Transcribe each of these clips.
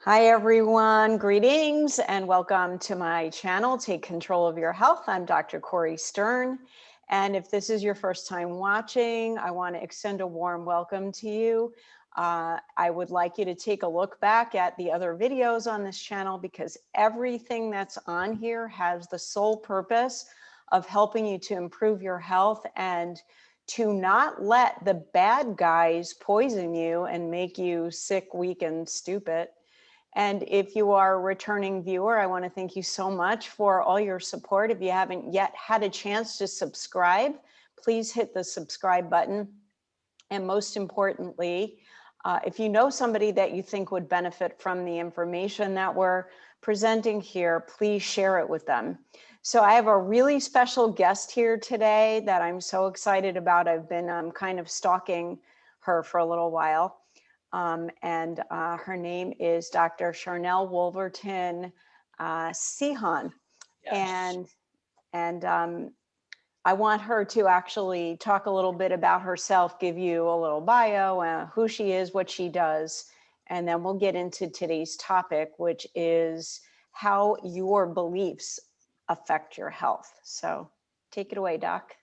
Hi everyone, greetings and welcome to my channel, Take Control of Your Health. I'm Dr. Corey Stern. And if this is your first time watching, I want to extend a warm welcome to you. I would like you to take a look back at the other videos on this channel because everything that's on here has the sole purpose of helping you to improve your health and to not let the bad guys poison you and make you sick, weak, and stupid. And if you are a returning viewer, I want to thank you so much for all your support. If you haven't yet had a chance to subscribe, please hit the subscribe button. And most importantly, if you know somebody that you think would benefit from the information that we're presenting here, please share it with them. So I have a really special guest here today that I'm so excited about. I've been kind of stalking her for a little while. Her name is Dr. Sharnael Wolverton Sehan. Yes. And I want her to actually talk a little bit about herself, give you a little bio, who she is, what she does, and then we'll get into today's topic, which is how your beliefs affect your health. So take it away, Doc.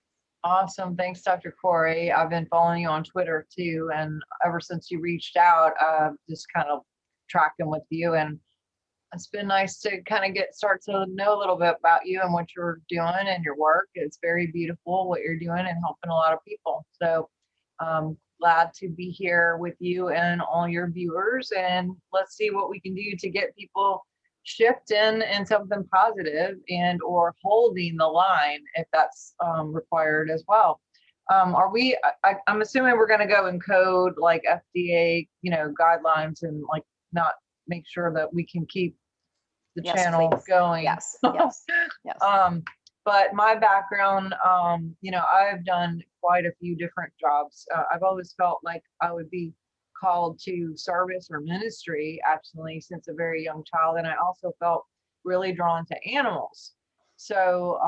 Awesome. Thanks, Dr. Corey. I've been following you on Twitter too. And ever since you reached out, just kind of tracking with you. And it's been nice to kind of start to know a little bit about you and what you're doing and your work. It's very beautiful what you're doing and helping a lot of people. So glad to be here with you and all your viewers. And let's see what we can do to get people shifting in something positive and or holding the line if that's required as well. I'm assuming we're going to go and code like FDA, guidelines and like not make sure that we can keep the Yes, channel please. going. Yes, yes, yes. But my background, I've done quite a few different jobs. I've always felt like I would be called to service or ministry, actually, since a very young child. And I also felt really drawn to animals. So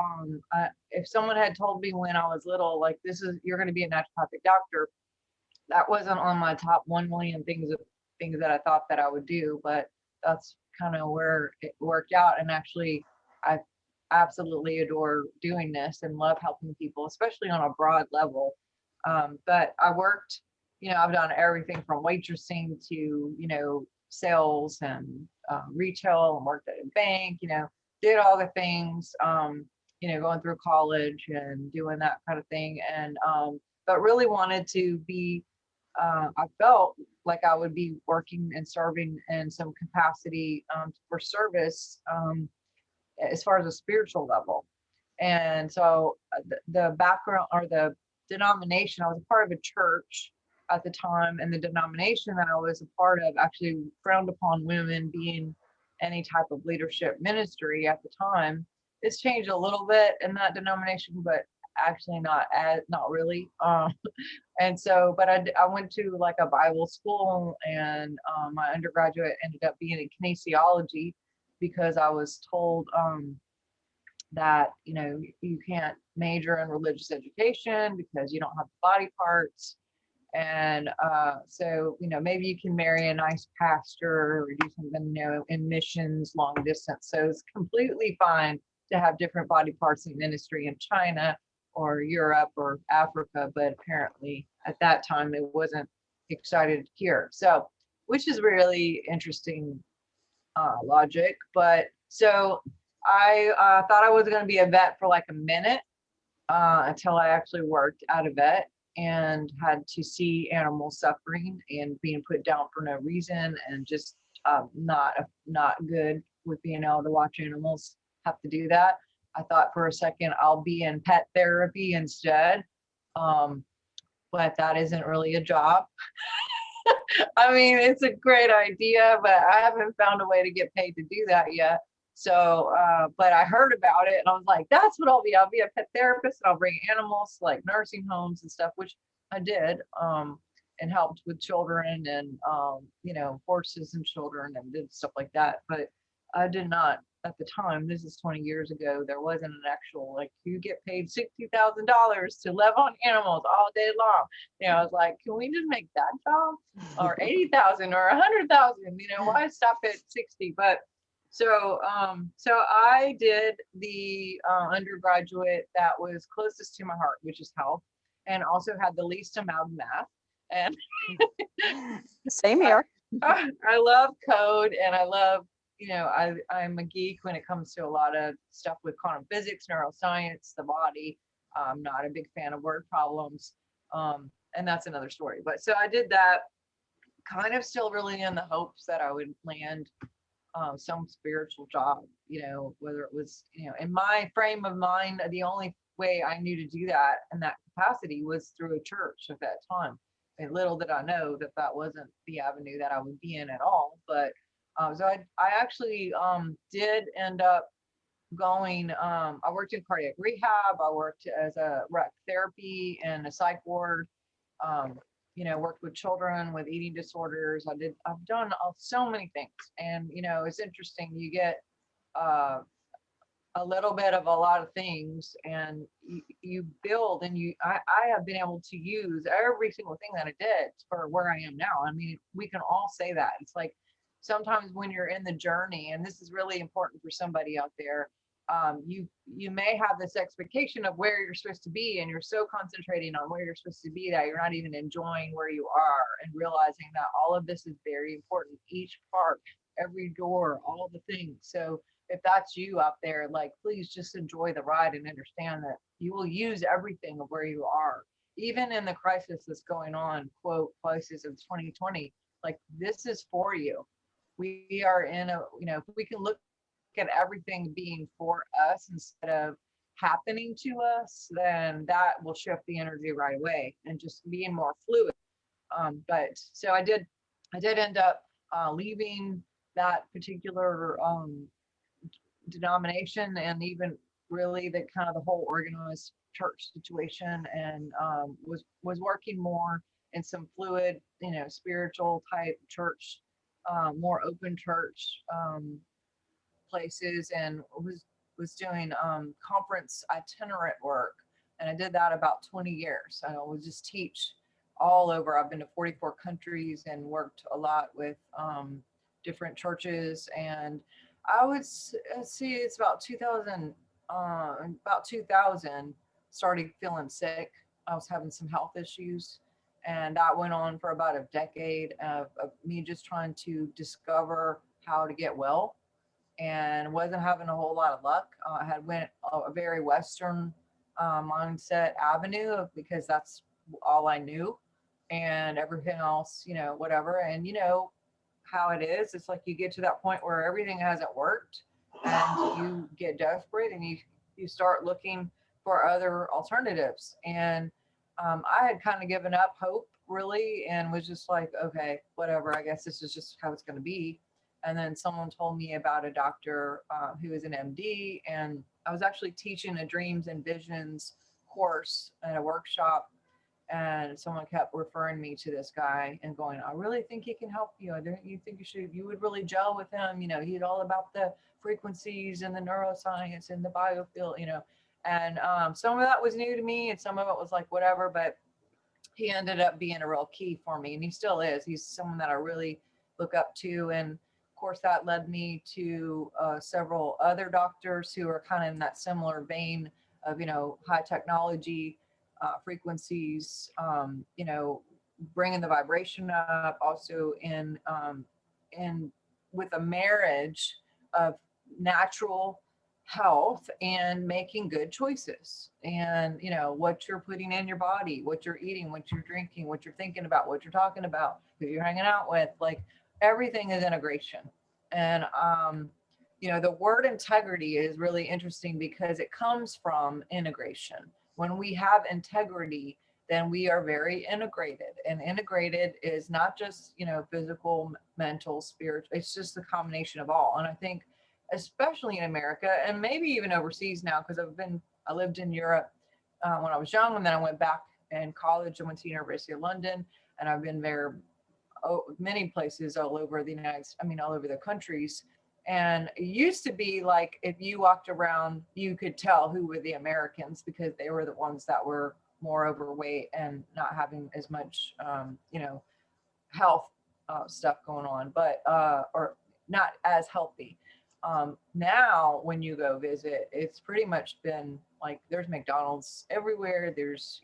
if someone had told me when I was little, like, you're going to be a naturopathic doctor, that wasn't on my top 1 million things that I thought that I would do, but that's kind of where it worked out. And actually, I absolutely adore doing this and love helping people, especially on a broad level. But I worked, I've done everything from waitressing to, sales and retail, and worked at a bank, did all the things, going through college and doing that kind of thing. And, but really wanted to be, I felt like I would be working and serving in some capacity for service as far as a spiritual level. And so the background or the denomination, I was a part of a church at the time, and the denomination that I was a part of actually frowned upon women being any type of leadership ministry at the time. It's changed a little bit in that denomination, but actually not really. And so, but I went to like a Bible school, and my undergraduate ended up being in kinesiology because I was told that, you can't major in religious education because you don't have body parts. And so, maybe you can marry a nice pastor or do something, in missions, long distance. So it's completely fine to have different body parts in ministry in China or Europe or Africa, but apparently at that time it wasn't excited here. So, which is really interesting logic. But so I thought I was going to be a vet for like a minute until I actually worked at a vet and had to see animals suffering and being put down for no reason, and just not good with being able to watch animals have to do that. I thought for a second I'll be in pet therapy instead, but that isn't really a job. I mean, it's a great idea, but I haven't found a way to get paid to do that yet. So, but I heard about it and I was like, that's what I'll be. I'll be a pet therapist and I'll bring animals to like nursing homes and stuff, which I did, and helped with children and, horses and children and did stuff like that. But I did not at the time, this is 20 years ago, there wasn't an actual, like, you get paid $60,000 to live on animals all day long. I was like, can we just make that job? Or 80,000 or 100,000, why stop at 60? But so I did the undergraduate that was closest to my heart, which is health, and also had the least amount of math. And Same here. I love code, and I love, I'm a geek when it comes to a lot of stuff with quantum physics, neuroscience, the body. I'm not a big fan of word problems. And that's another story. But so I did that, kind of still really in the hopes that I would land some spiritual job, whether it was, in my frame of mind, the only way I knew to do that in that capacity was through a church at that time. And little did I know that that wasn't the avenue that I would be in at all. But so I actually did end up going, I worked in cardiac rehab, I worked as a rec therapy and a psych ward, worked with children with eating disorders. I've done so many things. And, it's interesting, you get a little bit of a lot of things, and you build, and I have been able to use every single thing that I did for where I am now. I mean, we can all say that. It's like sometimes when you're in the journey, and this is really important for somebody out there, you may have this expectation of where you're supposed to be, and you're so concentrating on where you're supposed to be that you're not even enjoying where you are, and realizing that all of this is very important. Each part, every door, all the things. So if that's you out there, like, please just enjoy the ride and understand that you will use everything of where you are, even in the crisis that's going on, quote, crisis of 2020. Like, this is for you. We are in a, if we can look at everything being for us instead of happening to us, then that will shift the energy right away and just being more fluid. But so I did end up leaving that particular denomination, and even really the kind of the whole organized church situation, and was working more in some fluid, spiritual type church, more open church places, and was doing conference itinerant work. And I did that about 20 years. I would just teach all over. I've been to 44 countries and worked a lot with different churches. And I would see it's about 2000, started feeling sick. I was having some health issues, and that went on for about a decade of me just trying to discover how to get well, and wasn't having a whole lot of luck. I had went a very Western mindset avenue because that's all I knew, and everything else, whatever. And how it is, it's like you get to that point where everything hasn't worked, and you get desperate, and you start looking for other alternatives. And I had kind of given up hope, really, and was just like, okay, whatever, I guess this is just how it's going to be. And then someone told me about a doctor who is an MD, and I was actually teaching a dreams and visions course at a workshop, and someone kept referring me to this guy and going, I really think he can help you. I don't you think you would really gel with him. He's all about the frequencies and the neuroscience and the biofield, and some of that was new to me, and some of it was like, whatever, but he ended up being a real key for me, and he still is. He's someone that I really look up to. And of course, that led me to several other doctors who are kind of in that similar vein of, high technology, frequencies, bringing the vibration up, also in with a marriage of natural health and making good choices, and what you're putting in your body, what you're eating, what you're drinking, what you're thinking about, what you're talking about, who you're hanging out with. Like, everything is integration. And the word integrity is really interesting because it comes from integration. When we have integrity, then we are very integrated, and integrated is not just physical, mental, spiritual. It's just a combination of all. And I think especially in America, and maybe even overseas now, because I lived in Europe when I was young, and then I went back in college. I went to the University of London, and I've been there many places all over the all over the countries. And it used to be like, if you walked around, you could tell who were the Americans because they were the ones that were more overweight and not having as much, health stuff going on, but or not as healthy. Now, when you go visit, it's pretty much been like there's McDonald's everywhere. There's,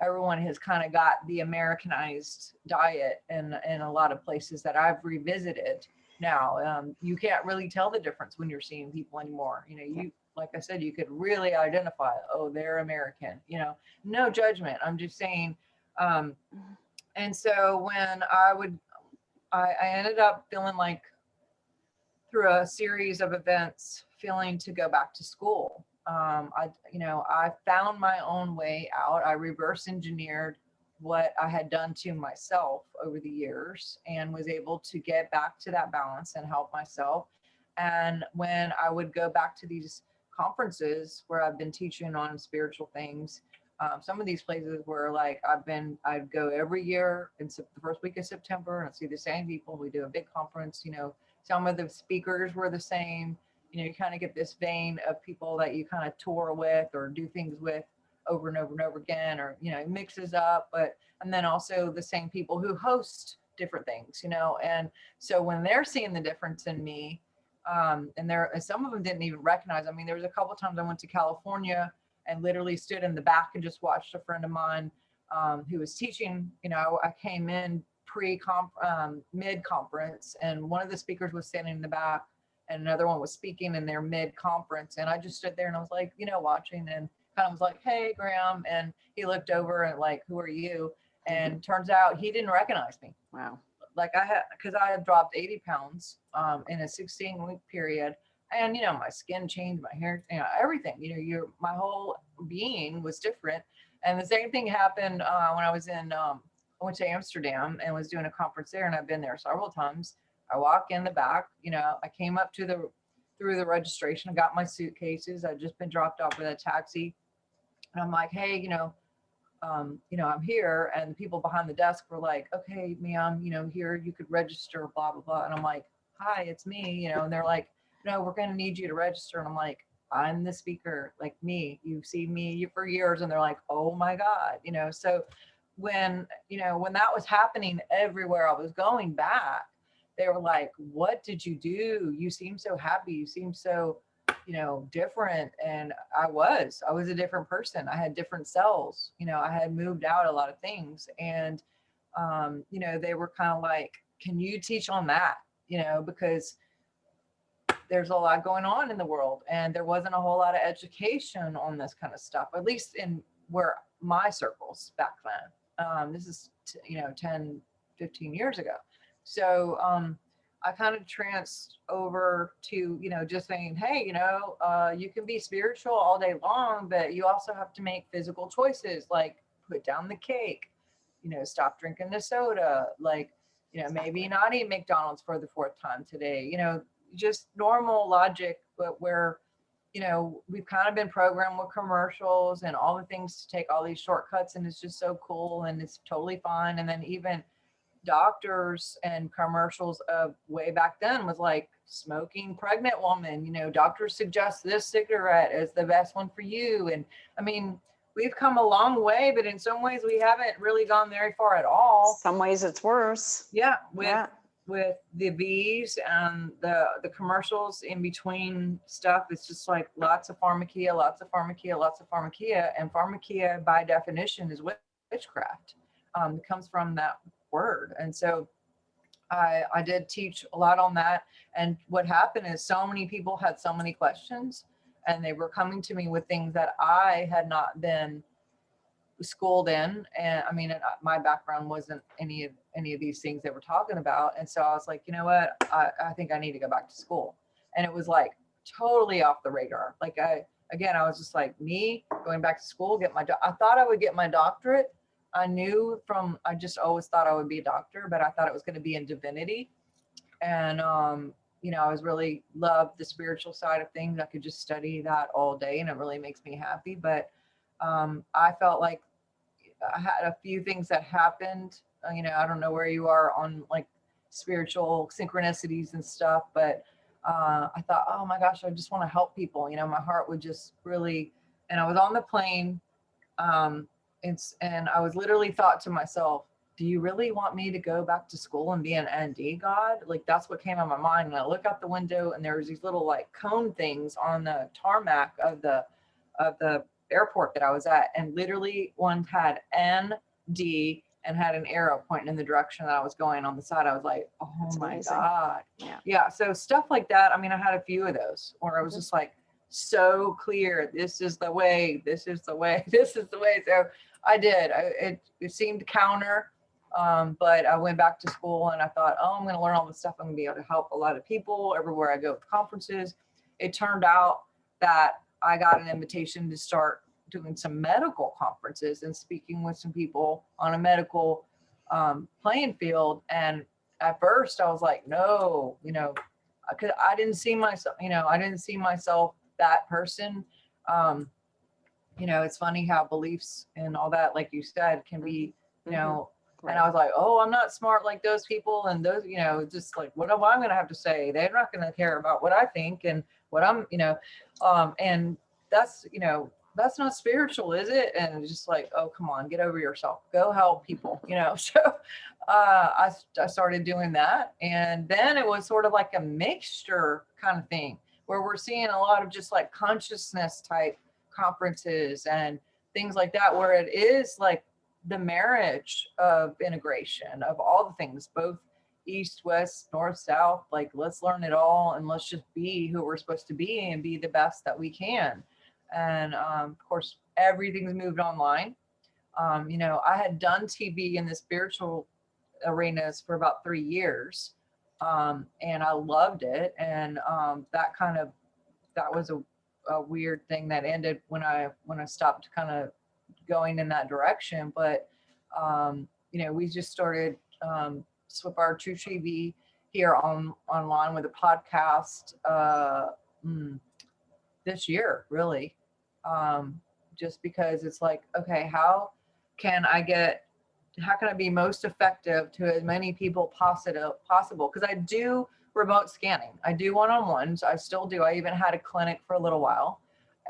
everyone has kind of got the Americanized diet in a lot of places that I've revisited. Now, you can't really tell the difference when you're seeing people anymore. Like I said, you could really identify, oh, they're American, no judgment. I'm just saying, and so when I ended up feeling like through a series of events, feeling to go back to school. I found my own way out. I reverse engineered what I had done to myself over the years and was able to get back to that balance and help myself. And when I would go back to these conferences where I've been teaching on spiritual things, some of these places where like I'd go every year in the first week of September and I'd see the same people. We do a big conference, some of the speakers were the same. You kind of get this vein of people that you kind of tour with or do things with over and over and over again, or, it mixes up, and then also the same people who host different things, and so when they're seeing the difference in me, and some of them didn't even recognize. I mean, there was a couple of times I went to California and literally stood in the back and just watched a friend of mine who was teaching. I came in mid-conference, and one of the speakers was standing in the back and another one was speaking in their mid-conference, and I just stood there and I was like, watching, and kind of was like, hey, Graham, and he looked over and like, who are you? And turns out he didn't recognize me. Wow. Like because I had dropped 80 pounds in a 16-week period, and my skin changed, my hair, everything, my whole being was different. And the same thing happened when I was I went to Amsterdam and was doing a conference there, and I've been there several times. I walk in the back, I came up through the registration, I got my suitcases. I'd just been dropped off with a taxi, and I'm like, hey, I'm here. And the people behind the desk were like, okay, ma'am, here you could register, blah, blah, blah. And I'm like, hi, it's me, and they're like, no, we're going to need you to register. And I'm like, I'm the speaker, like me, you've seen me for years. And they're like, oh my God, so when that was happening everywhere I was going back, they were like, what did you do? You seem so happy. You seem so, different. And I was a different person. I had different cells, I had moved out a lot of things. And, they were kind of like, can you teach on that? Because there's a lot going on in the world, and there wasn't a whole lot of education on this kind of stuff, at least in where my circles back then. This is, 10, 15 years ago. So, I kind of tranced over to, just saying, hey, you can be spiritual all day long, but you also have to make physical choices, like put down the cake, stop drinking the soda, like, maybe not eat McDonald's for the fourth time today, just normal logic, but where, we've kind of been programmed with commercials and all the things to take all these shortcuts, and it's just so cool and it's totally fine. And then even doctors and commercials of way back then was like, smoking pregnant woman, doctors suggest this cigarette is the best one for you. And I mean, we've come a long way, but in some ways we haven't really gone very far at all. Some ways it's worse. Yeah. With the V's and the commercials in between stuff, it's just like lots of pharmakia, lots of pharmakia, lots of pharmakia. And pharmakia by definition is witchcraft. It comes from that word. And so I did teach a lot on that. And what happened is so many people had so many questions, and they were coming to me with things that I had not been schooled in. And I mean, my background wasn't any of these things they were talking about. And so I was like, you know what, I think I need to go back to school. And it was like totally off the radar. Like I was just like, me going back to school, I thought I would get my doctorate. I just always thought I would be a doctor, but I thought it was going to be in divinity. And, I was really loved the spiritual side of things. I could just study that all day, and it really makes me happy. But I felt like I had a few things that happened. I don't know where you are on like spiritual synchronicities and stuff, but I thought, oh my gosh, I just want to help people. My heart would just really, and I was on the plane. Um, and I was literally thought to myself, do you really want me to go back to school and be an ND, God? Like, that's what came in my mind. And I look out the window and there was these little like cone things on the tarmac of the airport that I was at. And literally one had ND and had an arrow pointing in the direction that I was going on the side. I was like, oh That's my amazing. God. Yeah. Yeah. So stuff like that. I mean, I had a few of those where I was just like, so clear, this is the way, this is the way, this is the way. So I did. It seemed counter, but I went back to school and I thought, oh, I'm going to learn all this stuff. I'm going to be able to help a lot of people everywhere I go with conferences. It turned out that I got an invitation to start doing some medical conferences and speaking with some people on a medical playing field. And at first I was like, no, because I didn't see myself, that person. It's funny how beliefs and all that, like you said, can be, Right. and I was like, oh, I'm not smart like those people. And those, just like, what am I going to have to say? They're not going to care about what I think and what I'm, and that's, that's not spiritual, is it? And it's just like, oh, come on, get over yourself, go help people, So I started doing that. And then it was sort of like a mixture kind of thing where we're seeing a lot of just like consciousness type conferences and things like that, where it is like the marriage of integration of all the things, both east, west, north, south, like let's learn it all and let's just be who we're supposed to be and be the best that we can. And of course, everything's moved online. I had done TV in the spiritual arenas for about 3 years. And I loved it. And that was a weird thing that ended when I stopped kind of going in that direction. But we just started Swipar True TV here online with a podcast this year, really. Just because it's like, okay, how can I be most effective to as many people possible? Because I do remote scanning. I do one-on-ones. I still do. I even had a clinic for a little while.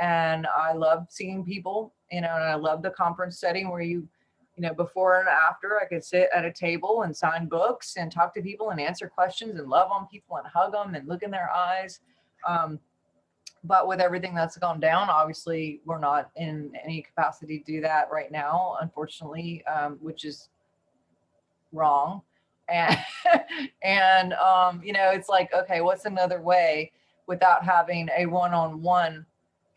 And I love seeing people, and I love the conference setting where before and after I could sit at a table and sign books and talk to people and answer questions and love on people and hug them and look in their eyes. But with everything that's gone down, obviously we're not in any capacity to do that right now, unfortunately, which is wrong. And, and it's like, okay, what's another way without having a one-on-one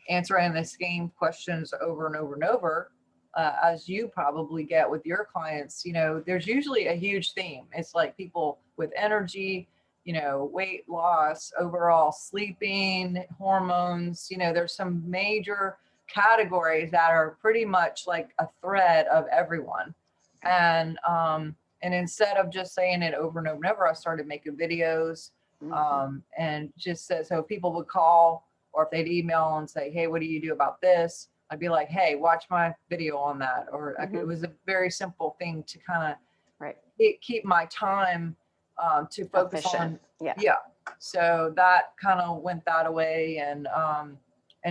answering the same questions over and over and over, as you probably get with your clients. There's usually a huge theme. It's like people with energy, weight loss, overall sleeping, hormones, there's some major categories that are pretty much like a thread of everyone. And instead of just saying it over and over and over, I started making videos, and just so people would call, or if they'd email and say, hey, what do you do about this? I'd be like, hey, watch my video on that. Or it was a very simple thing to kind of keep my time to focus Efficient. on. Yeah. So that kind of went that away. And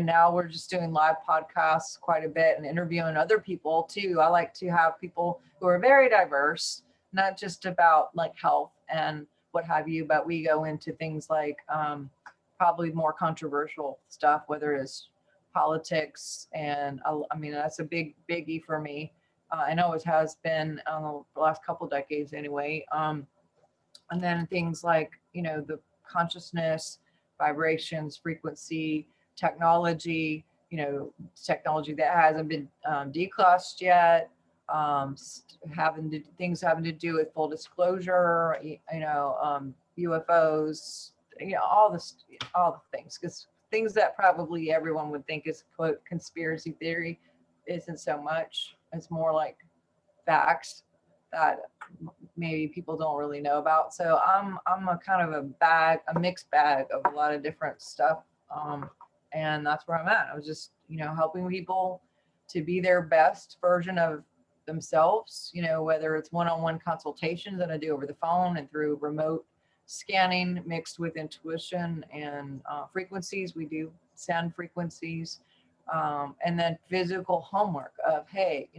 now we're just doing live podcasts quite a bit and interviewing other people too. I like to have people who are very diverse, not just about like health and what have you, but we go into things like probably more controversial stuff, whether it's politics. And I mean, that's a big biggie for me. I know it has been the last couple decades anyway. And then things like, the consciousness, vibrations, frequency, technology, technology that hasn't been declassed yet, things having to do with full disclosure, UFOs, all the things, because things that probably everyone would think is quote conspiracy theory isn't so much. It's more like facts that maybe people don't really know about. So I'm a kind of a mixed bag of a lot of different stuff. And that's where I'm at. I was just, helping people to be their best version of themselves, whether it's one-on-one consultations that I do over the phone and through remote scanning mixed with intuition and frequencies. We do send frequencies. And then physical homework of, hey,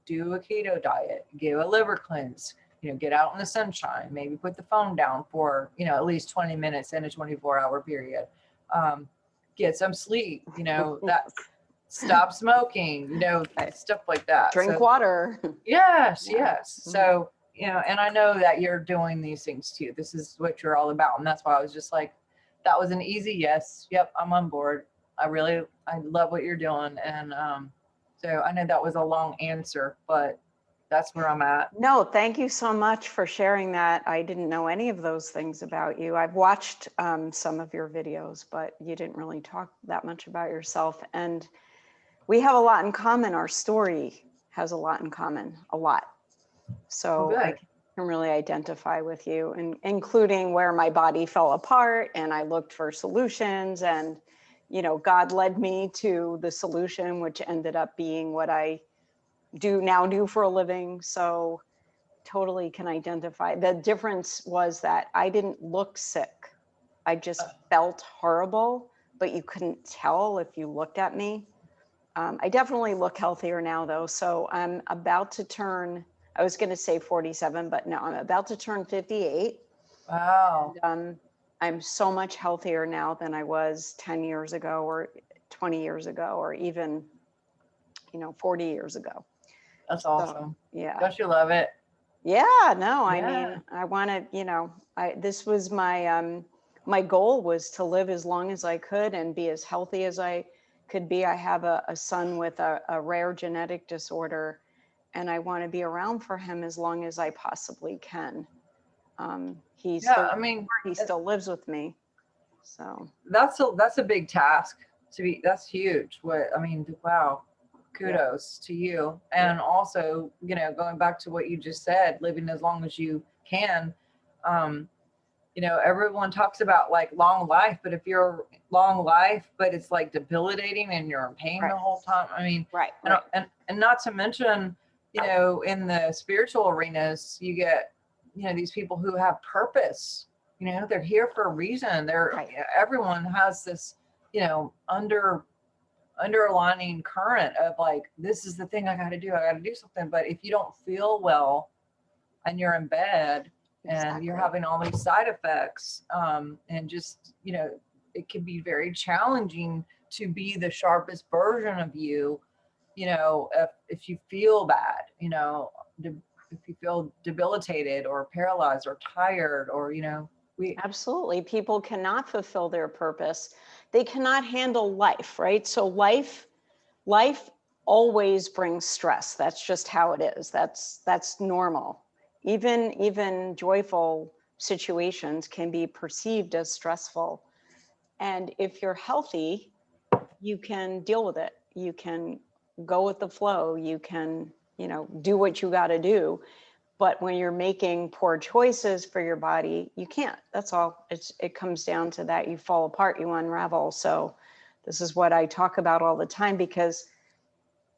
do a keto diet, give a liver cleanse, get out in the sunshine, maybe put the phone down for, at least 20 minutes in a 24-hour period. Get some sleep, that stop smoking, stuff like that. Drink So, water. yes, Yeah. yes. So, and I know that you're doing these things too. This is what you're all about. And that's why I was just like, that was an easy yes. Yep, I'm on board. I love what you're doing. And so I know that was a long answer, but that's where I'm at. No, thank you so much for sharing that. I didn't know any of those things about you. I've watched some of your videos, but you didn't really talk that much about yourself. And we have a lot in common. Our story has a lot in common, a lot. So I can really identify with you, and including where my body fell apart and I looked for solutions, and God led me to the solution, which ended up being what I do for a living. So totally can identify. The difference was that I didn't look sick. I just felt horrible, but you couldn't tell if you looked at me. I definitely look healthier now though. So I'm about to turn, I was going to say 47, but no, I'm about to turn 58. Wow. And, I'm so much healthier now than I was 10 years ago or 20 years ago, or even, 40 years ago. That's awesome. So, yeah. Don't you love it? Yeah, no, I mean, I wanted, this was my goal was to live as long as I could and be as healthy as I could be. I have a son with a rare genetic disorder, and I want to be around for him as long as I possibly can. He still lives with me. So that's a big task that's huge. Wow. Kudos to you. And also, going back to what you just said, living as long as you can. Everyone talks about like long life, but if you're long life, but it's like debilitating and you're in pain the whole time. And not to mention, in the spiritual arenas, you get, these people who have purpose, they're here for a reason. Everyone has this, underlining current of like, this is the thing I got to do something. But if you don't feel well and you're in bed and you're having all these side effects, and just, it can be very challenging to be the sharpest version of you, if you feel bad, if you feel debilitated or paralyzed or tired, or, absolutely. People cannot fulfill their purpose. They cannot handle life, right? So life always brings stress. That's just how it is. That's normal. Even joyful situations can be perceived as stressful. And if you're healthy, you can deal with it. You can go with the flow. You can, do what you got to do. But when you're making poor choices for your body, you can't. That's all. It comes down to that. You fall apart, you unravel. So this is what I talk about all the time, because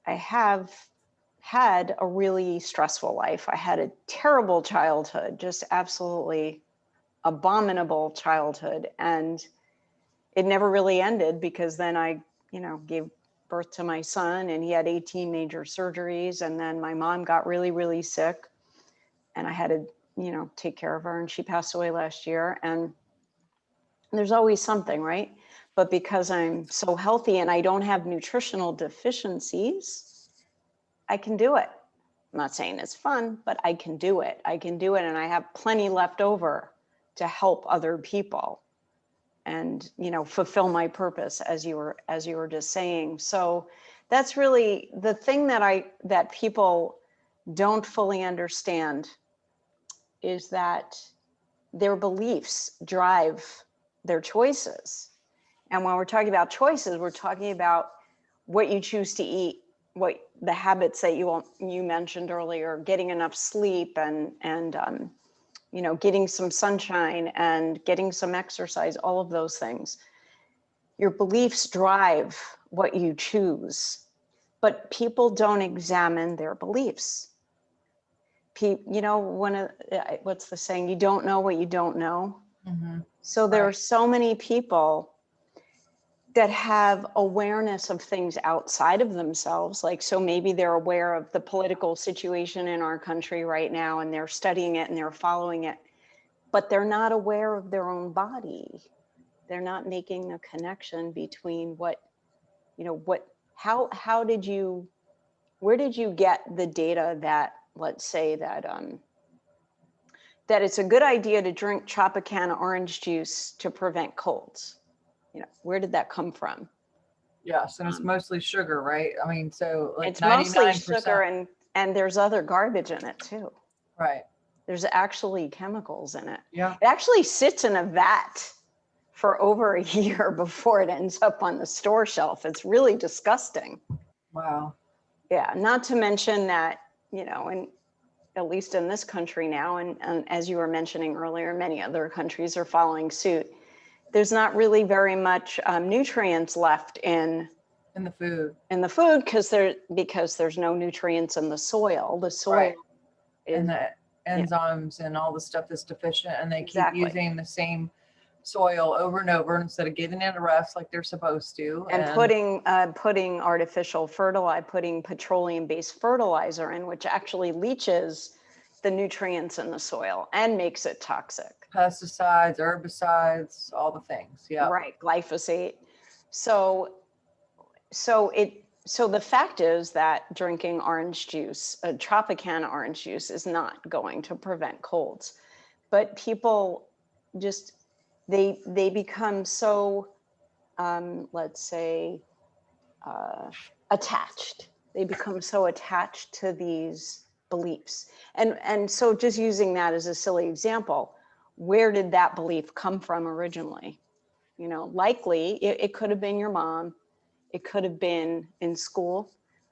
I have had a really stressful life. I had a terrible childhood, just absolutely abominable childhood. And it never really ended, because then I, gave birth to my son, and he had 18 major surgeries. And then my mom got really, really sick, and I had to, take care of her, and she passed away last year. And there's always something, right? But because I'm so healthy and I don't have nutritional deficiencies, I can do it. I'm not saying it's fun, but I can do it. And I have plenty left over to help other people and, fulfill my purpose, as you were just saying. So that's really the thing that people don't fully understand, is that their beliefs drive their choices. And when we're talking about choices, we're talking about what you choose to eat, what the habits that you mentioned earlier, getting enough sleep, and getting some sunshine and getting some exercise, all of those things. Your beliefs drive what you choose, but people don't examine their beliefs. What's the saying? You don't know what you don't know. So there Right. are so many people that have awareness of things outside of themselves. Like, so maybe they're aware of the political situation in our country right now, and they're studying it and they're following it, but they're not aware of their own body. They're not making a connection between what, how did you, where did you get the data that, let's say that it's a good idea to drink Tropicana orange juice to prevent colds? Where did that come from? Yes, and it's mostly sugar, right? I mean, so like It's mostly 99%. sugar, and there's other garbage in it too. Right. There's actually chemicals in it. Yeah. It actually sits in a vat for over a year before it ends up on the store shelf. It's really disgusting. Wow. Yeah, not to mention that, and at least in this country now, and as you were mentioning earlier, many other countries are following suit. There's not really very much nutrients left in In the food. because there's no nutrients in the soil. The soil Right. is, And the enzymes and all the stuff is deficient, and they keep exactly. using the same soil over and over instead of giving it a rest like they're supposed to. And putting artificial fertilizer, putting petroleum-based fertilizer in, which actually leaches the nutrients in the soil and makes it toxic. Pesticides, herbicides, all the things. Yeah. Right, glyphosate. So the fact is that drinking orange juice, Tropicana orange juice, is not going to prevent colds. But people just, they become so, let's say, attached. They become so attached to these beliefs. And so just using that as a silly example, where did that belief come from originally? Likely it could have been your mom, it could have been in school,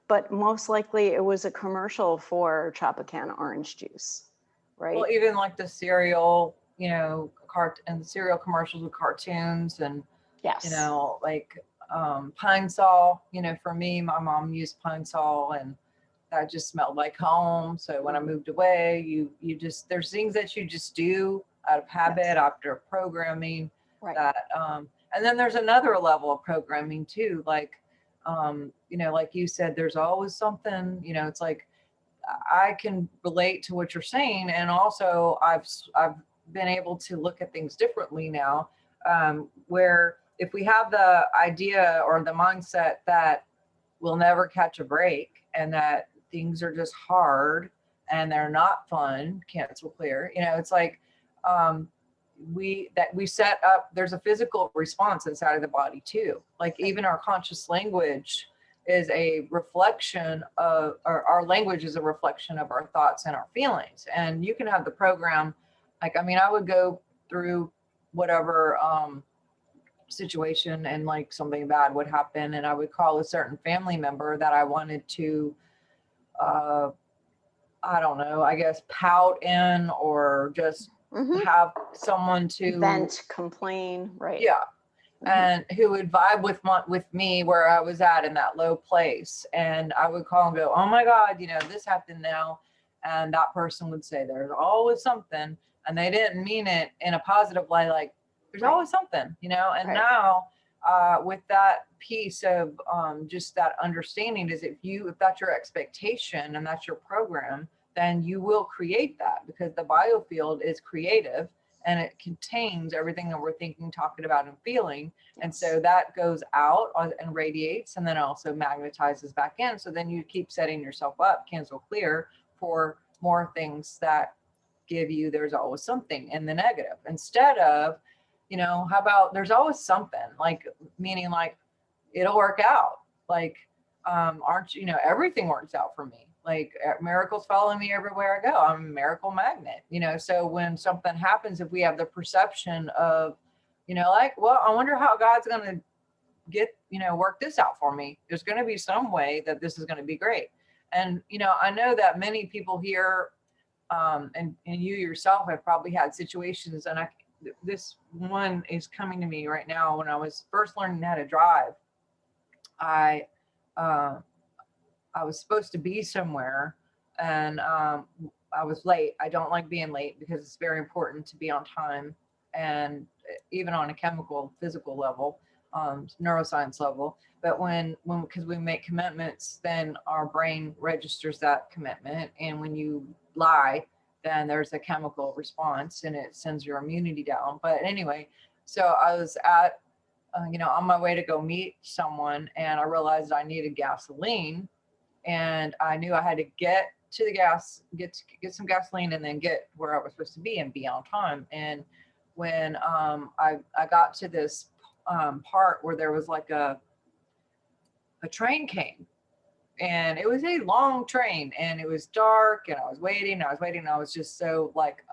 but most likely it was a commercial for Tropicana orange juice, right? Well, even like the cereal, and the cereal commercials with cartoons and, Yes. like Pine Sol, for me, my mom used Pine Sol and that just smelled like home. So when I moved away, you just, there's things that you just do out of habit, Yes. after programming. Right. That, and then there's another level of programming too. Like, like you said, there's always something, it's like, I can relate to what you're saying. And also I've been able to look at things differently now, where if we have the idea or the mindset that we'll never catch a break and that things are just hard and they're not fun, cancel clear, it's like, we set up, there's a physical response inside of the body too. Like even our conscious language is a reflection of, or our language is a reflection of our thoughts and our feelings. And you can have the program, like, I would go through whatever situation and like something bad would happen, and I would call a certain family member that I wanted to, I don't know, I guess pout in or just have someone to vent, complain, right? Yeah. And who would vibe with me where I was at in that low place. And I would call and go, oh my God, this happened now. And that person would say, there's always something. And they didn't mean it in a positive way, like there's always something, and now with that piece of just that understanding is if that's your expectation and that's your program, then you will create that, because the biofield is creative and it contains everything that we're thinking, talking about, and feeling. And so that goes out and radiates, and then also magnetizes back in. So then you keep setting yourself up, cancel clear, for more things that give you there's always something in the negative, instead of, how about there's always something, like, meaning like it'll work out. Like, everything works out for me. Like miracles follow me everywhere I go. I'm a miracle magnet, so when something happens, if we have the perception of, like, well, I wonder how God's going to get, work this out for me. There's going to be some way that this is going to be great. And, I know that many people here, and you yourself have probably had situations, and this one is coming to me right now. When I was first learning how to drive, I was supposed to be somewhere, and I was late. I don't like being late because it's very important to be on time. and even on a chemical, physical level, neuroscience level. But because we make commitments, then our brain registers that commitment. And when you lie, then there's a chemical response and it sends your immunity down. But anyway, so I was at, on my way to go meet someone, and I realized I needed gasoline, and I knew I had to get to the get some gasoline, and then get where I was supposed to be and be on time. And when I got to this part where there was like a train came, and it was a long train, and it was dark, and I was waiting, and I was just so like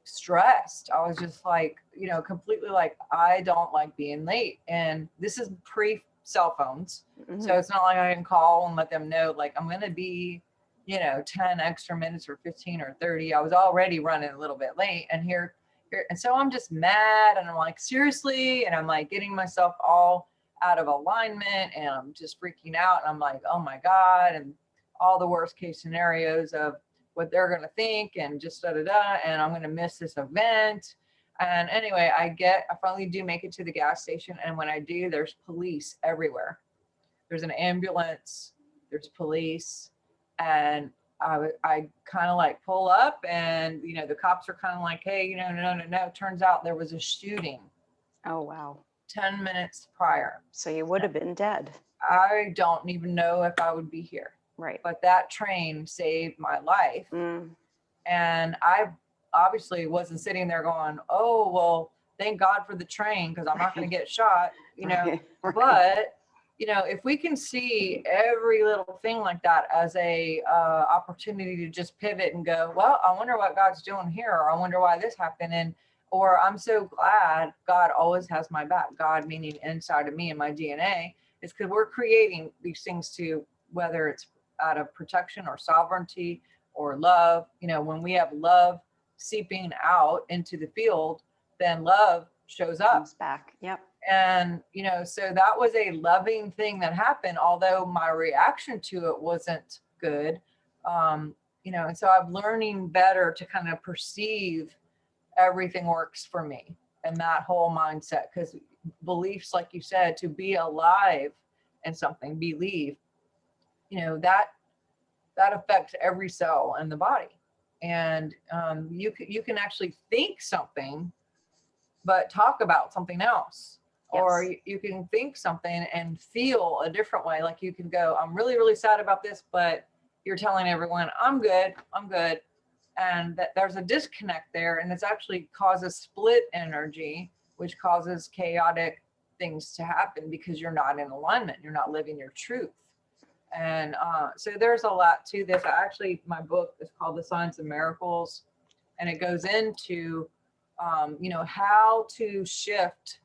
stressed. I was just like, completely like, I don't like being late. And this is pre cell phones. Mm-hmm. So it's not like I can call and let them know, like, I'm going to be, 10 extra minutes or 15 or 30. I was already running a little bit late, and here. And so I'm just mad, and I'm like, seriously. And I'm like getting myself all out of alignment, and I'm just freaking out. And I'm like, oh my God. And all the worst case scenarios of what they're going to think, and just and I'm going to miss this event. And anyway, I finally do make it to the gas station. And when I do, there's police everywhere. There's an ambulance, there's police. And I kind of like pull up, and, the cops are kind of like, hey, no. Turns out there was a shooting. Oh, wow. 10 minutes prior. So you would have been dead. I don't even know if I would be here. Right. But that train saved my life. Mm. And I obviously wasn't sitting there going, oh, well, thank God for the train, because I'm not going to get shot, Right. But, if we can see every little thing like that as a opportunity to just pivot and go, well, I wonder what God's doing here, or I wonder why this happened. Or I'm so glad God always has my back. God meaning inside of me and my DNA, is because we're creating these things to, whether it's out of protection or sovereignty or love. When we have love seeping out into the field, then love shows up. Comes back. Yep. And, so that was a loving thing that happened, although my reaction to it wasn't good. And so I'm learning better to kind of perceive everything works for me, and that whole mindset, because beliefs, like you said, to be alive in something, believe, that affects every cell in the body. And you can actually think something, but talk about something else. Yes. Or you can think something and feel a different way. Like you can go, I'm really, really sad about this, but you're telling everyone, I'm good. And that there's a disconnect there, and it's actually causes split energy, which causes chaotic things to happen, because you're not in alignment. You're not living your truth. And so there's a lot to this. My book is called The Signs of Miracles, and it goes into, how to shift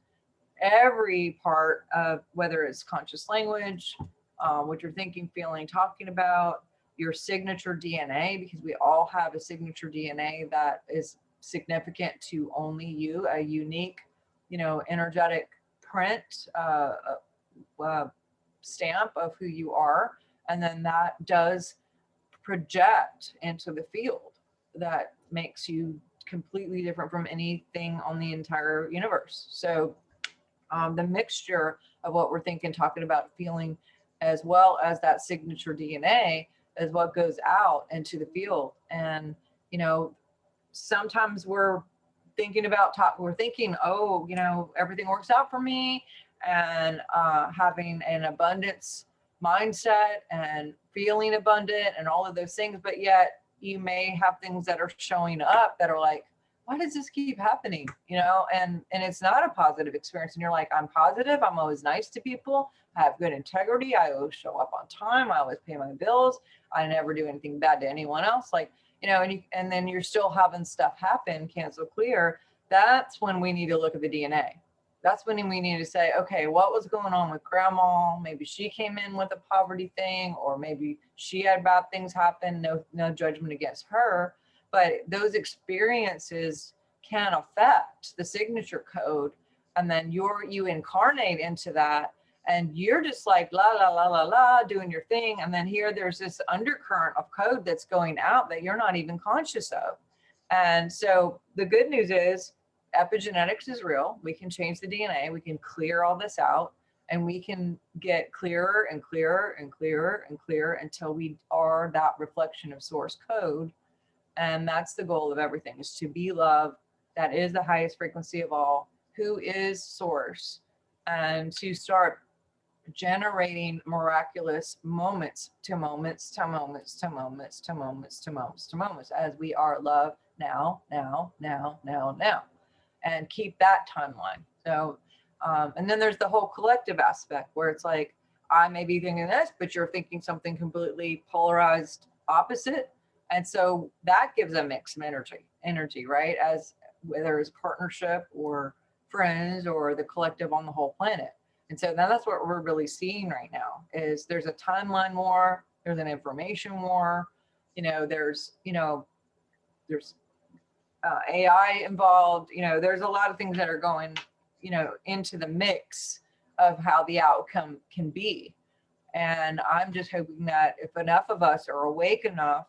every part of, whether it's conscious language, what you're thinking, feeling, talking about, your signature DNA, because we all have a signature DNA that is significant to only you, a unique, energetic print, stamp of who you are. And then that does project into the field that makes you completely different from anything on the entire universe. So the mixture of what we're thinking, talking about, feeling, as well as that signature DNA, is what goes out into the field. And, sometimes we're thinking oh, everything works out for me, and having an abundance mindset and feeling abundant and all of those things. But yet you may have things that are showing up that are like, why does this keep happening? And it's not a positive experience. And you're like, I'm positive. I'm always nice to people. I have good integrity. I always show up on time. I always pay my bills. I never do anything bad to anyone else. Like, and then you're still having stuff happen, cancel, clear. That's when we need to look at the DNA. That's when we need to say, okay, what was going on with grandma? Maybe she came in with a poverty thing, or maybe she had bad things happen. No judgment against her. But those experiences can affect the signature code. And then you incarnate into that, and you're just like, la, la, la, la, la, doing your thing. And then there's this undercurrent of code that's going out that you're not even conscious of. And so the good news is epigenetics is real. We can change the DNA. We can clear all this out, and we can get clearer and clearer and clearer and clearer until we are that reflection of source code. And that's the goal of everything, is to be love. That is the highest frequency of all, who is source, and to start generating miraculous moments to moments to moments to moments to moments to moments to moments, as we are love now, and keep that timeline. So, and then there's the whole collective aspect where it's like, I may be thinking this, but you're thinking something completely polarized opposite. And so that gives a mixed energy, right? As whether it's partnership or friends or the collective on the whole planet. And so now that's what we're really seeing right now, is there's a timeline war, there's an information war, there's AI involved, there's a lot of things that are going, into the mix of how the outcome can be. And I'm just hoping that if enough of us are awake enough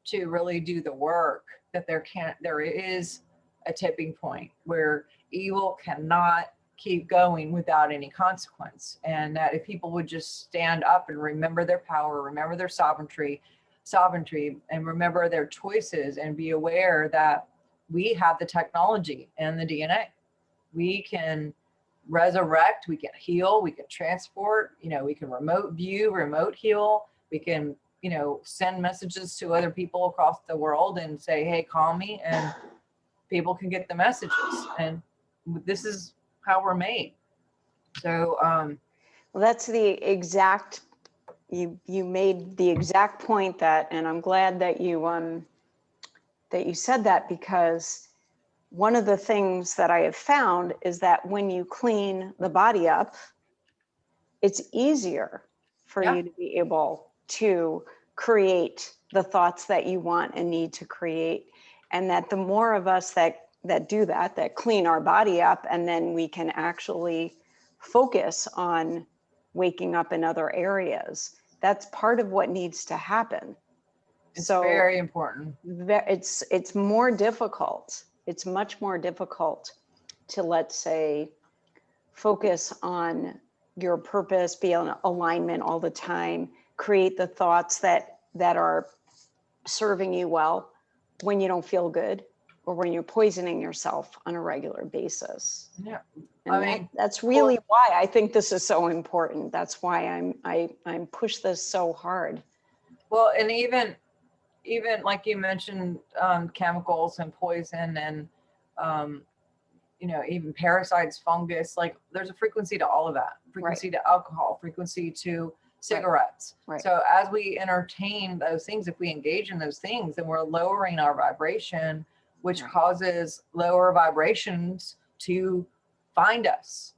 to really do the work, that there is a tipping point where evil cannot keep going without any consequence. And that if people would just stand up and remember their power, remember their sovereignty, and remember their choices, and be aware that we have the technology and the DNA. We can resurrect, we can heal, we can transport, we can remote view, remote heal, we can, send messages to other people across the world and say, hey, call me, and people can get the messages. And this is how we're made. So well, that's the exact, you made the exact point that, and I'm glad that you said that, because one of the things that I have found is that when you clean the body up, it's easier for you to be able to create the thoughts that you want and need to create. And that the more of us that do that clean our body up, and then we can actually focus on waking up in other areas. That's part of what needs to happen. It's very important. It's more difficult. It's much more difficult to, let's say, focus on your purpose, be in alignment all the time, create the thoughts that are serving you well when you don't feel good, or when you're poisoning yourself on a regular basis. Yeah. And that's really why I think this is so important. That's why I'm push this so hard. Well, and even like you mentioned, chemicals and poison, and even parasites, fungus, like there's a frequency to all of that. Frequency to alcohol, frequency to cigarettes. Right. So as we entertain those things, if we engage in those things, then we're lowering our vibration, which causes lower vibrations to find us.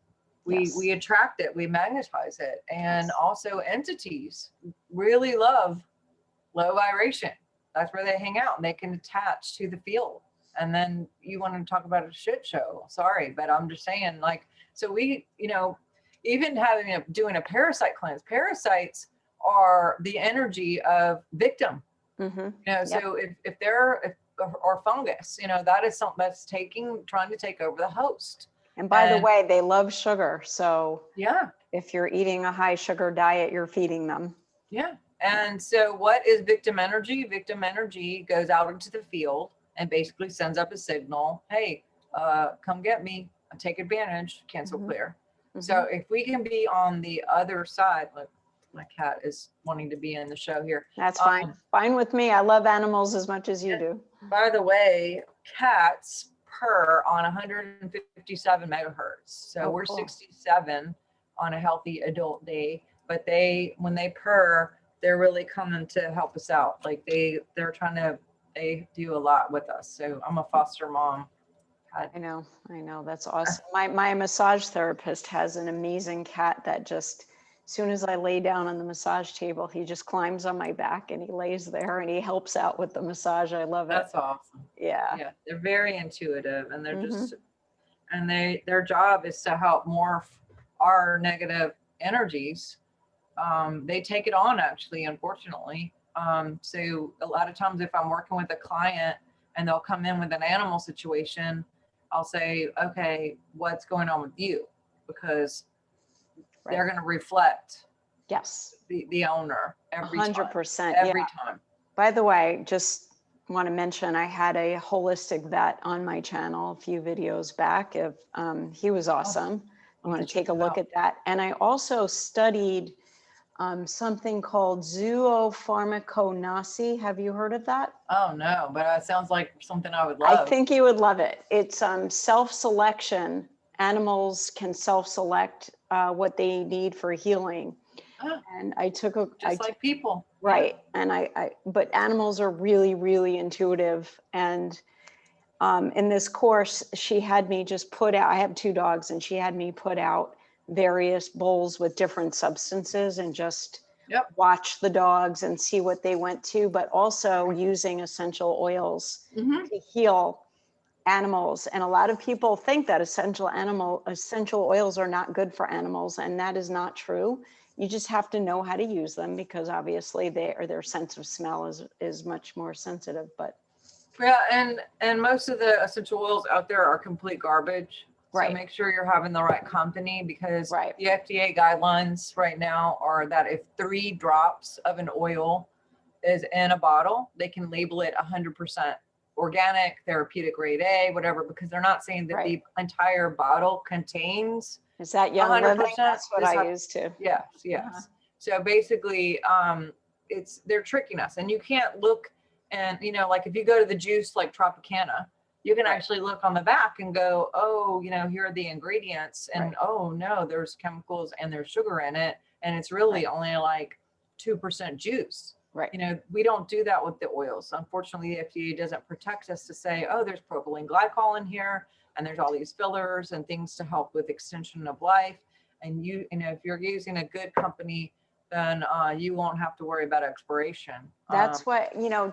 We attract it, we magnetize it. And also entities really love low vibration. That's where they hang out, and they can attach to the field. And then you want to talk about a shit show. Sorry, but I'm just saying, like, so we, even doing a parasite cleanse, parasites are the energy of victim. Mm-hmm. So if they're or fungus, that is something that's trying to take over the host. And by the way, they love sugar. So if you're eating a high sugar diet, you're feeding them. Yeah. And so what is victim energy? Victim energy goes out into the field and basically sends up a signal. Hey, come get me. Take advantage, cancel, clear. Mm-hmm. So if we can be on the other side, look, my cat is wanting to be in the show here. That's fine. Fine with me. I love animals as much as you do. By the way, cats purr on 157 megahertz. So we're cool. 67 on a healthy adult day, but when they purr, they're really coming to help us out. Like they do a lot with us. So I'm a foster mom. I know. That's awesome. My massage therapist has an amazing cat that just, as soon as I lay down on the massage table, he just climbs on my back and he lays there and he helps out with the massage. I love it. That's awesome. Yeah. Yeah. They're very intuitive, and they're their job is to help morph our negative energies. They take it on, actually, unfortunately. So a lot of times if I'm working with a client and they'll come in with an animal situation, I'll say, okay, what's going on with you? Because they're going to reflect Yes. the owner every time. 100%. Every Yeah. time. By the way, just want to mention, I had a holistic vet on my channel a few videos back. If he was awesome. I want to take a look at that. And I also studied something called Zoopharmacognosy. Have you heard of that? Oh no, but it sounds like something I would I love. think you would love it. It's self-selection. Animals can self-select what they need for healing. And I took a just like people. Right. And but animals are really, really intuitive. And in this course, she had me just put out, I have 2 dogs, and she had me put out various bowls with different substances and just watch the dogs and see what they went to, but also using essential oils to heal animals. And a lot of people think that essential oils are not good for animals, and that is not true. You just have to know how to use them, because obviously their sense of smell is much more sensitive. But yeah, and most of the essential oils out there are complete garbage. So make sure you're having the right company, because the FDA guidelines right now are that if 3 drops of an oil is in a bottle, they can label it 100% organic, therapeutic grade A, whatever, because they're not saying that the entire bottle contains. Is that Young 100%. Living? That's what I used to. Yes, yes. So basically, they're tricking us, and you can't look. And, you know, like if you go to the juice, like Tropicana, you can actually look on the back and go, oh, you know, here are the ingredients. And, oh, no, there's chemicals and there's sugar in it. And it's really only like 2% juice. Right. You know, we don't do that with the oils. Unfortunately, the FDA doesn't protect us to say, oh, there's propylene glycol in here, and there's all these fillers and things to help with extension of life. And you know, if you're using a good company, then you won't have to worry about expiration. That's what, you know,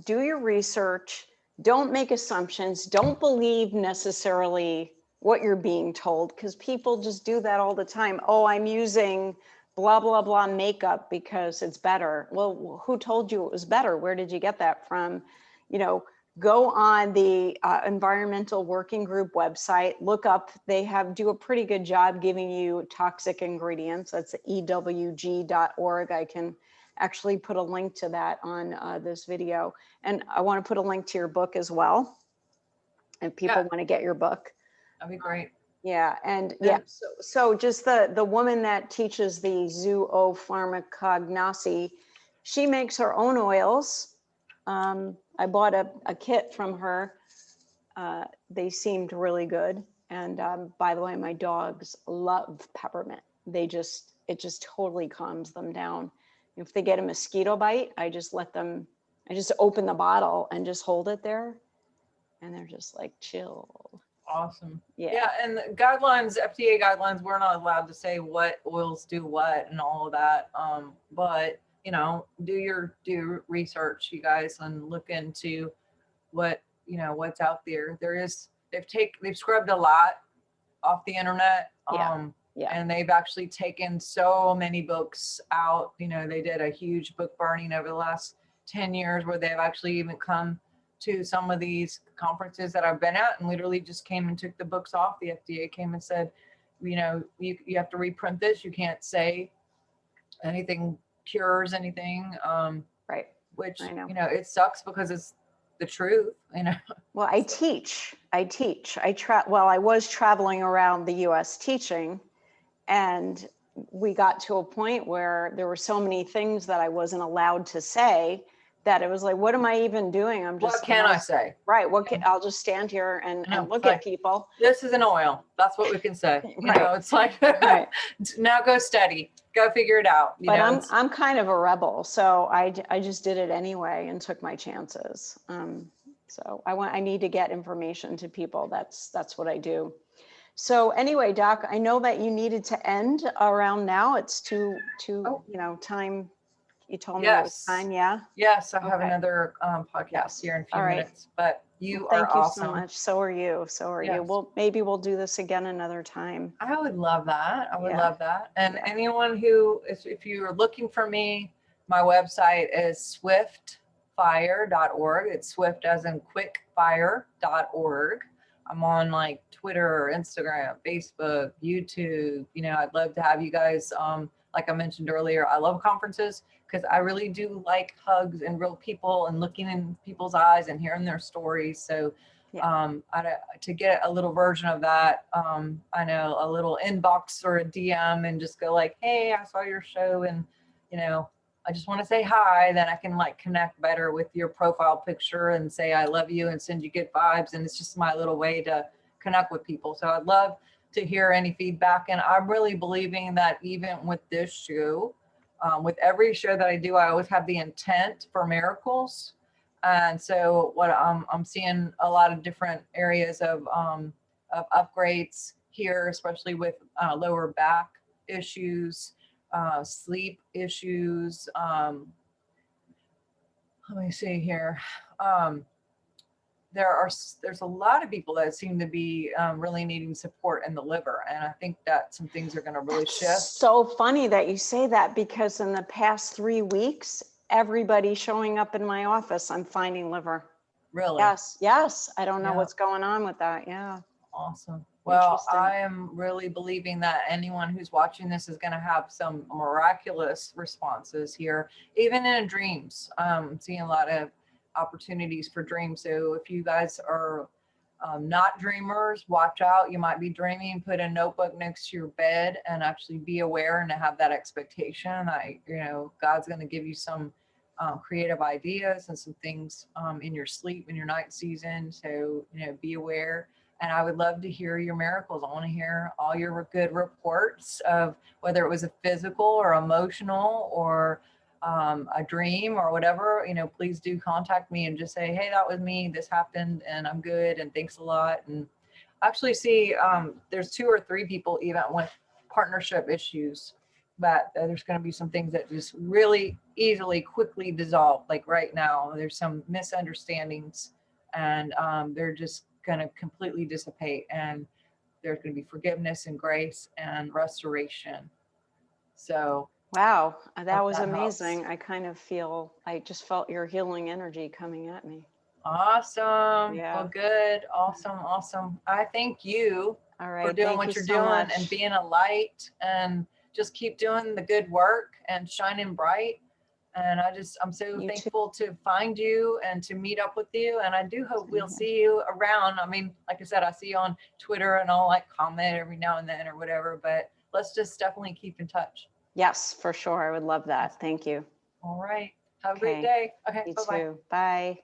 do your research. Don't make assumptions. Don't believe necessarily what you're being told, because people just do that all the time. Oh, I'm using blah, blah, blah makeup because it's better. Well, who told you it was better? Where did you get that from? You know, go on the Environmental Working Group website, look up, they do a pretty good job giving you toxic ingredients. That's ewg.org. I can actually put a link to that on this video. And I want to put a link to your book as well, if people want to get your book. That'd be great. Yeah, and so just the woman that teaches the Zoopharmacognosy, she makes her own oils. I bought a kit from her. They seemed really good. And by the way, my dogs love peppermint. It just totally calms them down. If they get a mosquito bite, I just open the bottle and just hold it there, and they're just like chill. Awesome. Yeah. And the guidelines, FDA guidelines, we're not allowed to say what oils do what and all of that. But you know, do research, you guys, and look into what, you know, what's out there. They've scrubbed a lot off the internet. And they've actually taken so many books out. You know, they did a huge book burning over the last 10 years where they've actually even come to some of these conferences that I've been at and literally just came and took the books off. The FDA came and said, you know, you have to reprint this. You can't say anything cures anything. Which, you know, it sucks because it's the truth, you know. Well, I teach. I was traveling around the US teaching, and we got to a point where there were so many things that I wasn't allowed to say that it was like, what am I even doing? What can I say? Right. I'll just stand here and look at people. This is an oil. That's what we can say. You know, it's like, now go study, go figure it out. But I'm kind of a rebel. So I just did it anyway and took my chances. So I need to get information to people. That's what I do. So anyway, Doc, I know that you needed to end around now. It's you know, time. You told me it was time, Yes, I have another podcast here in a few minutes, but you are awesome. Thank you so much. So are you. You. Well, maybe we'll do this again another time. I would love that. I would love that. And anyone who if you're looking for me, my website is swiftfire.org. It's swift as in quickfire.org. I'm on like Twitter, Instagram, Facebook, YouTube. I'd love to have you guys. Like I mentioned earlier, I love conferences because I really do like hugs and real people and looking in people's eyes and hearing their stories. So to get a little version of that, I know a little inbox or a DM and just go like, hey, I saw your show and, I just want to say hi. Then I can like connect better with your profile picture and say, I love you and send you good vibes. And it's just my little way to connect with people. So I'd love to hear any feedback. And I'm really believing that even with this show, with every show that I do, I always have the intent for miracles. And so what I'm seeing a lot of different areas of upgrades here, especially with lower back issues, sleep issues. Let me see here. There's a lot of people that seem to be really needing support in the liver. And I think that some things are going to really shift. So funny that you say that, because in the past 3 weeks, everybody showing up in my office, I'm finding liver. Really? Yes. I don't know what's going on with that. Yeah. Awesome. Well, I am really believing that anyone who's watching this is going to have some miraculous responses here, even in dreams. Seeing a lot of opportunities for dreams. So if you guys are not dreamers, watch out. You might be dreaming. Put a notebook next to your bed and actually be aware and have that expectation that God's going to give you some creative ideas and some things in your sleep, in your night season. So be aware. And I would love to hear your miracles. I want to hear all your good reports of whether it was a physical or emotional or a dream or whatever. Please do contact me and just say, hey, that was me. This happened and I'm good. And thanks a lot. And actually see there's 2 or 3 people even with partnership issues, but there's going to be some things that just really easily, quickly dissolve. Like right now, there's some misunderstandings and they're just going to completely dissipate, and there's going to be forgiveness and grace and restoration. So wow, that was amazing. Helps. I just felt your healing energy coming at me. Awesome. Yeah. Well, good. Awesome. I thank you for doing what you're doing and being a light, and just keep doing the good work and shining bright. And I'm so thankful to find you and to meet up with you. And I do hope we'll see you around. I mean, like I said, I see you on Twitter and I'll like comment every now and then or whatever, but let's just definitely keep in touch. Yes, for sure. I would love that. Thank you. All right. Have a great day. Okay. You too. Bye.